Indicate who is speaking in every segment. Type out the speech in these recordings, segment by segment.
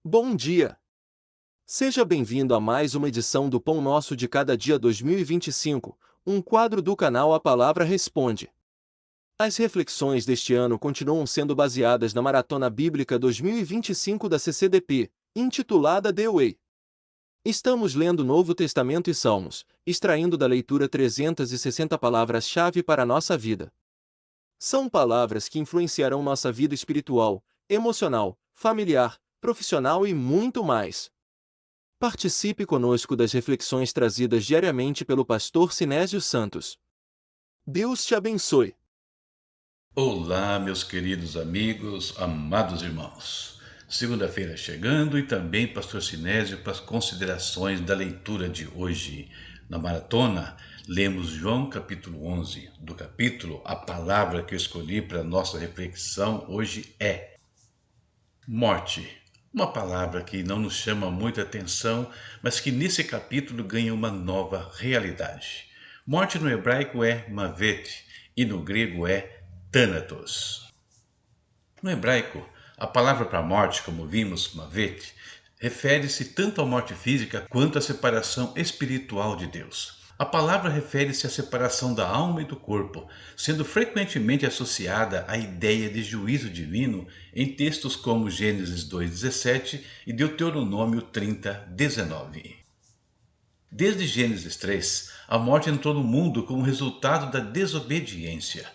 Speaker 1: Bom dia! Seja bem-vindo a mais uma edição do Pão Nosso de Cada Dia 2025, um quadro do canal A Palavra Responde. As reflexões deste ano continuam sendo baseadas na Maratona Bíblica 2025 da CCDP, intitulada The Way. Estamos lendo o Novo Testamento e Salmos, extraindo da leitura 360 palavras-chave para a nossa vida. São palavras que influenciarão nossa vida espiritual, emocional, familiar, profissional e muito mais. Participe conosco das reflexões trazidas diariamente pelo pastor Sinésio Santos. Deus te abençoe.
Speaker 2: Olá, meus queridos amigos, amados irmãos. Segunda-feira chegando e também pastor Sinésio para as considerações da leitura de hoje. Na maratona, lemos João capítulo 11. Do capítulo, a palavra que eu escolhi para a nossa reflexão hoje é morte. Uma palavra que não nos chama muita atenção, mas que nesse capítulo ganha uma nova realidade. Morte no hebraico é mavet e no grego é thanatos. No hebraico, a palavra para morte, como vimos, mavet, refere-se tanto à morte física quanto à separação espiritual de Deus. A palavra refere-se à separação da alma e do corpo, sendo frequentemente associada à ideia de juízo divino em textos como Gênesis 2:17 e Deuteronômio 30:19. Desde Gênesis 3, a morte entrou no mundo como resultado da desobediência.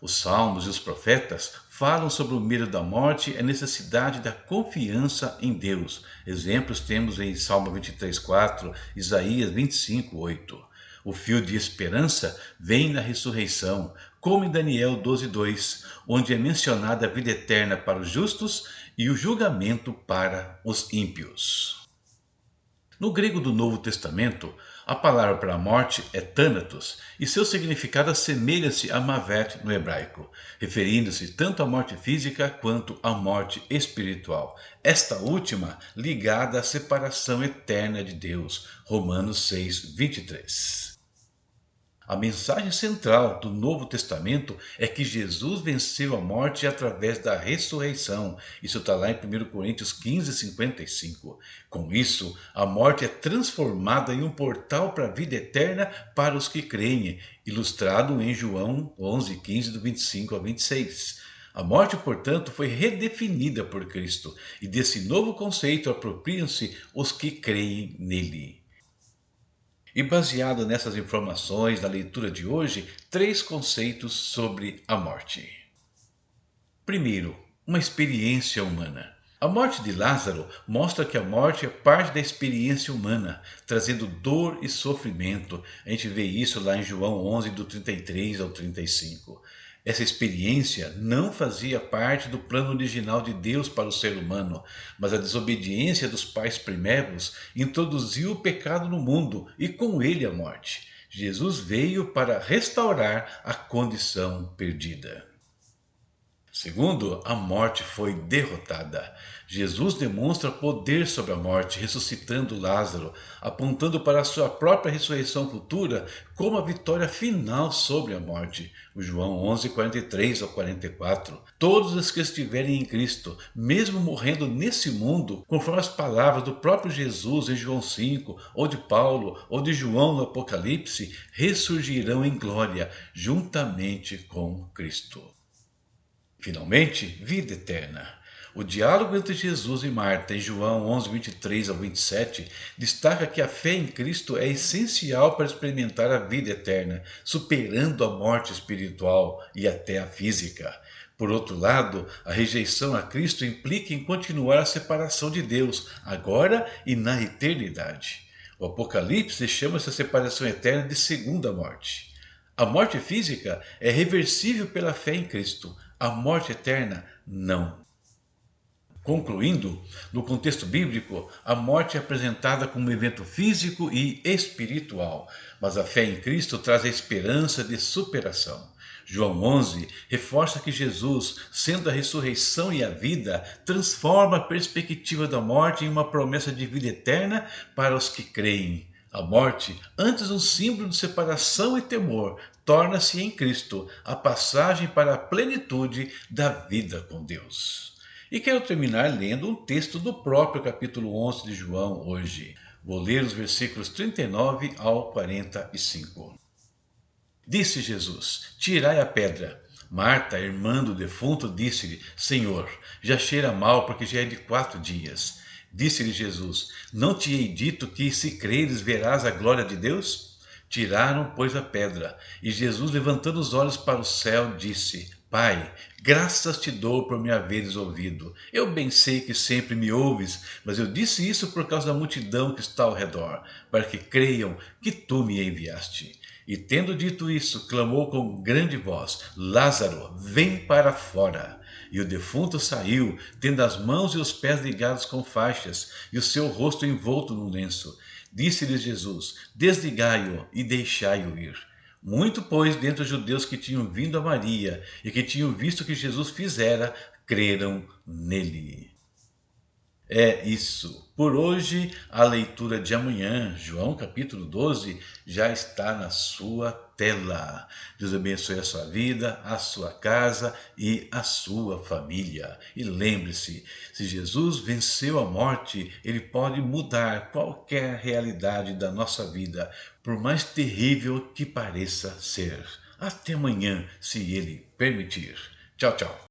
Speaker 2: Os salmos e os profetas falam sobre o medo da morte e a necessidade da confiança em Deus. Exemplos temos em Salmo 23:4, Isaías 25:8. O fio de esperança vem na ressurreição, como em Daniel 12:2, onde é mencionada a vida eterna para os justos e o julgamento para os ímpios. No grego do Novo Testamento, a palavra para a morte é thanatos, e seu significado assemelha-se a mavet no hebraico, referindo-se tanto à morte física quanto à morte espiritual, esta última ligada à separação eterna de Deus. Romanos 6:23. A mensagem central do Novo Testamento é que Jesus venceu a morte através da ressurreição. Isso está lá em 1 Coríntios 15:55. Com isso, a morte é transformada em um portal para a vida eterna para os que creem, ilustrado em João 11:15, do 25 a 26. A morte, portanto, foi redefinida por Cristo, e desse novo conceito apropriam-se os que creem nele. E baseado nessas informações da leitura de hoje, três conceitos sobre a morte. Primeiro, uma experiência humana. A morte de Lázaro mostra que a morte é parte da experiência humana, trazendo dor e sofrimento. A gente vê isso lá em João 11, do 33 ao 35. Essa experiência não fazia parte do plano original de Deus para o ser humano, mas a desobediência dos pais primeiros introduziu o pecado no mundo e com ele a morte. Jesus veio para restaurar a condição perdida. Segundo, a morte foi derrotada. Jesus demonstra poder sobre a morte, ressuscitando Lázaro, apontando para a sua própria ressurreição futura como a vitória final sobre a morte. O João 11:43 ao 44. Todos os que estiverem em Cristo, mesmo morrendo nesse mundo, conforme as palavras do próprio Jesus em João 5, ou de Paulo, ou de João no Apocalipse, ressurgirão em glória, juntamente com Cristo. Finalmente, vida eterna. O diálogo entre Jesus e Marta em João 11:23 ao 27 destaca que a fé em Cristo é essencial para experimentar a vida eterna, superando a morte espiritual e até a física. Por outro lado, a rejeição a Cristo implica em continuar a separação de Deus, agora e na eternidade. O Apocalipse chama essa separação eterna de segunda morte. A morte física é reversível pela fé em Cristo. A morte eterna, não. Concluindo, no contexto bíblico, a morte é apresentada como um evento físico e espiritual, mas a fé em Cristo traz a esperança de superação. João 11 reforça que Jesus, sendo a ressurreição e a vida, transforma a perspectiva da morte em uma promessa de vida eterna para os que creem. A morte, antes um símbolo de separação e temor, torna-se em Cristo a passagem para a plenitude da vida com Deus. E quero terminar lendo um texto do próprio capítulo 11 de João hoje. Vou ler os versículos 39 ao 45. Disse Jesus: Tirai a pedra. Marta, irmã do defunto, disse-lhe: Senhor, já cheira mal, porque já é de 4 dias. Disse-lhe Jesus: Não te hei dito que, se creres, verás a glória de Deus? Tiraram, pois, a pedra. E Jesus, levantando os olhos para o céu, disse: Pai, graças te dou por me haveres ouvido. Eu bem sei que sempre me ouves, mas eu disse isso por causa da multidão que está ao redor, para que creiam que tu me enviaste. E tendo dito isso, clamou com grande voz: Lázaro, vem para fora. E o defunto saiu, tendo as mãos e os pés ligados com faixas, e o seu rosto envolto num lenço. Disse-lhes Jesus: Desligai-o e deixai-o ir. Muito, pois, dentre os judeus que tinham vindo a Maria e que tinham visto o que Jesus fizera, creram nele. É isso. Por hoje, a leitura de amanhã, João capítulo 12, já está na sua tela. Deus abençoe a sua vida, a sua casa e a sua família. E lembre-se, se Jesus venceu a morte, ele pode mudar qualquer realidade da nossa vida, por mais terrível que pareça ser. Até amanhã, se ele permitir. Tchau, tchau.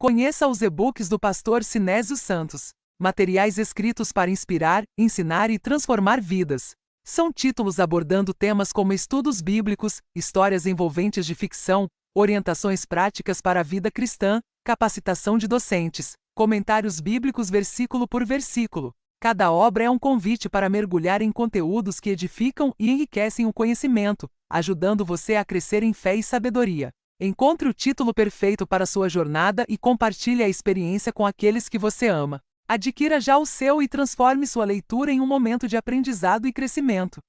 Speaker 3: Conheça os e-books do pastor Sinésio Santos. Materiais escritos para inspirar, ensinar e transformar vidas. São títulos abordando temas como estudos bíblicos, histórias envolventes de ficção, orientações práticas para a vida cristã, capacitação de docentes, comentários bíblicos versículo por versículo. Cada obra é um convite para mergulhar em conteúdos que edificam e enriquecem o conhecimento, ajudando você a crescer em fé e sabedoria. Encontre o título perfeito para sua jornada e compartilhe a experiência com aqueles que você ama. Adquira já o seu e transforme sua leitura em um momento de aprendizado e crescimento.